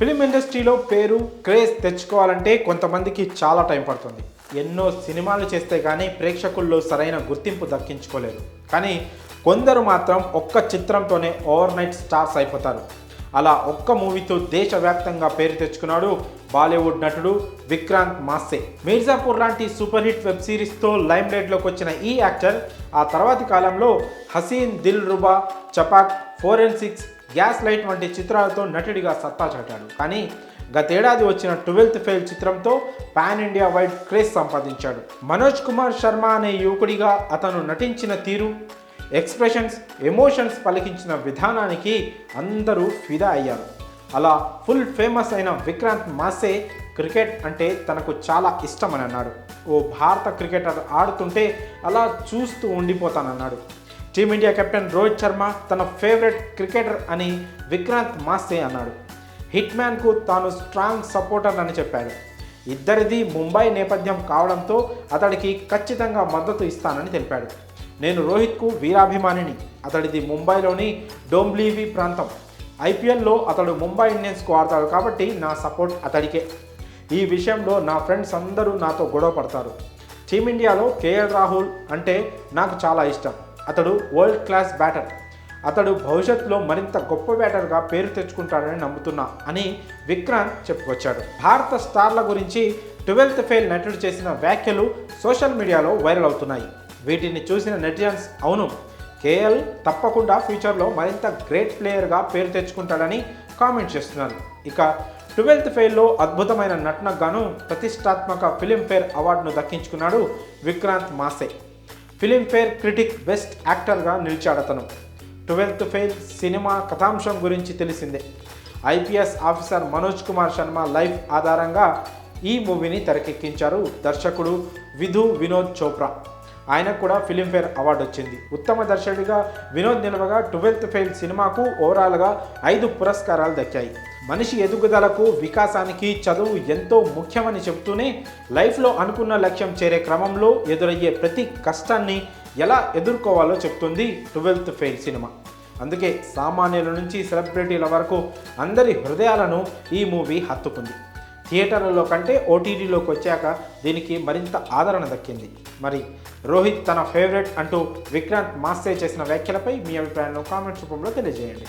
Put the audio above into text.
Film ఇండస్ట్రీలో పేరు craze తెచ్చుకోవాలంటే కొంతమందికి చాలా టైం పడుతుంది. ఎన్నో సినిమాలు చేస్తే కానీ ప్రేక్షకుల్లో సరైన గుర్తింపు దక్కించుకోలేరు. కానీ కొందరు మాత్రం ఒక్క చిత్రంతోనే ఓవర్ నైట్ స్టార్స్ అయిపోతారు. అలా ఒక్క మూవీతో దేశవ్యాప్తంగా పేరు తెచ్చుకున్నాడు బాలీవుడ్ నటుడు విక్రాంత్ మాస్సే. మిర్జాపూర్ లాంటి సూపర్ హిట్ వెబ్ సిరీస్తో లైమ్ లైట్లోకి వచ్చిన ఈ యాక్టర్ ఆ తర్వాతి కాలంలో Haseen, Dillruba, Chhapaak, Forensics, Gaslight వంటి చిత్రాలతో నటుడిగా సత్తా చాటాడు. కానీ గతేడాది వచ్చిన 12th ఫెయిల్ చిత్రంతో పాన్ ఇండియా వైడ్ క్రేజ్ సంపాదించాడు. మనోజ్ కుమార్ శర్మ అనే యువకుడిగా అతను నటించిన తీరు, ఎక్స్ప్రెషన్స్, ఎమోషన్స్ పలికించిన విధానానికి అందరూ ఫిదా అయ్యారు. అలా ఫుల్ ఫేమస్ అయిన విక్రాంత్ మాస్సే క్రికెట్ అంటే తనకు చాలా ఇష్టమని అన్నాడు. ఓ భారత క్రికెటర్ ఆడుతుంటే అలా చూస్తూ ఉండిపోతానన్నాడు. టీమిండియా కెప్టెన్ రోహిత్ శర్మ తన ఫేవరెట్ క్రికెటర్ అని విక్రాంత్ మాస్సే అన్నాడు. హిట్ మ్యాన్కు తాను స్ట్రాంగ్ సపోర్టర్ అని చెప్పాడు. ఇద్దరిది ముంబై నేపథ్యం కావడంతో అతడికి ఖచ్చితంగా మద్దతు ఇస్తానని తెలిపాడు. నేను రోహిత్కు వీరాభిమానిని. అతడిది ముంబైలోని డోంబ్లీవి ప్రాంతం. ఐపీఎల్లో అతడు ముంబై ఇండియన్స్కు ఆడతాడు కాబట్టి నా సపోర్ట్ అతడికే. ఈ విషయంలో నా ఫ్రెండ్స్ అందరూ నాతో గొడవ పడతారు. టీమిండియాలో కేఎల్ రాహుల్ అంటే నాకు చాలా ఇష్టం. అతడు వరల్డ్ క్లాస్ బ్యాటర్. అతడు భవిష్యత్తులో మరింత గొప్ప బ్యాటర్గా పేరు తెచ్చుకుంటాడని నమ్ముతున్నా అని విక్రాంత్ చెప్పుకొచ్చాడు. భారత స్టార్ల గురించి 12th ఫెయిల్ నటుడు చేసిన వ్యాఖ్యలు సోషల్ మీడియాలో వైరల్ అవుతున్నాయి. వీటిని చూసిన నెటిజన్స్ అవును, కేఎల్ తప్పకుండా ఫ్యూచర్లో మరింత గ్రేట్ ప్లేయర్గా పేరు తెచ్చుకుంటాడని కామెంట్ చేస్తున్నారు. ఇక 12th ఫెయిల్లో అద్భుతమైన నటనకు గాను ప్రతిష్టాత్మక ఫిలింఫేర్ అవార్డును దక్కించుకున్నాడు విక్రాంత్ మాస్సే. ఫిలింఫేర్ క్రిటిక్ బెస్ట్ యాక్టర్గా నిలిచాడతను. 12th ఫెయిల్ సినిమా కథాంశం గురించి తెలిసిందే. IPS officer Manoj Kumar Sharma life ఆధారంగా ఈ మూవీని తెరకెక్కించారు దర్శకుడు వినోద్ చోప్రా. ఆయనకు కూడా ఫిలింఫేర్ అవార్డు వచ్చింది. ఉత్తమ దర్శకుడిగా వినోద్ నిలవగా 12th ఫెయిల్ సినిమాకు ఓవరాల్గా 5 పురస్కారాలు దక్కాయి. మనిషి ఎదుగుదలకు, వికాసానికి చదువు ఎంతో ముఖ్యమని చెబుతూనే లైఫ్లో అనుకున్న లక్ష్యం చేరే క్రమంలో ఎదురయ్యే ప్రతి కష్టాన్ని ఎలా ఎదుర్కోవాలో చెప్తుంది 12th ఫెయిల్ సినిమా. అందుకే సామాన్యుల నుంచి సెలబ్రిటీల వరకు అందరి హృదయాలను ఈ మూవీ హత్తుకుంది. థియేటర్లలో కంటే ఓటీటీలోకి వచ్చాక దీనికి మరింత ఆదరణ దక్కింది. మరి రోహిత్ తన ఫేవరెట్ అంటూ విక్రాంత్ మాస్సే చేసిన వ్యాఖ్యలపై మీ అభిప్రాయాలను కామెంట్స్ రూపంలో తెలియజేయండి.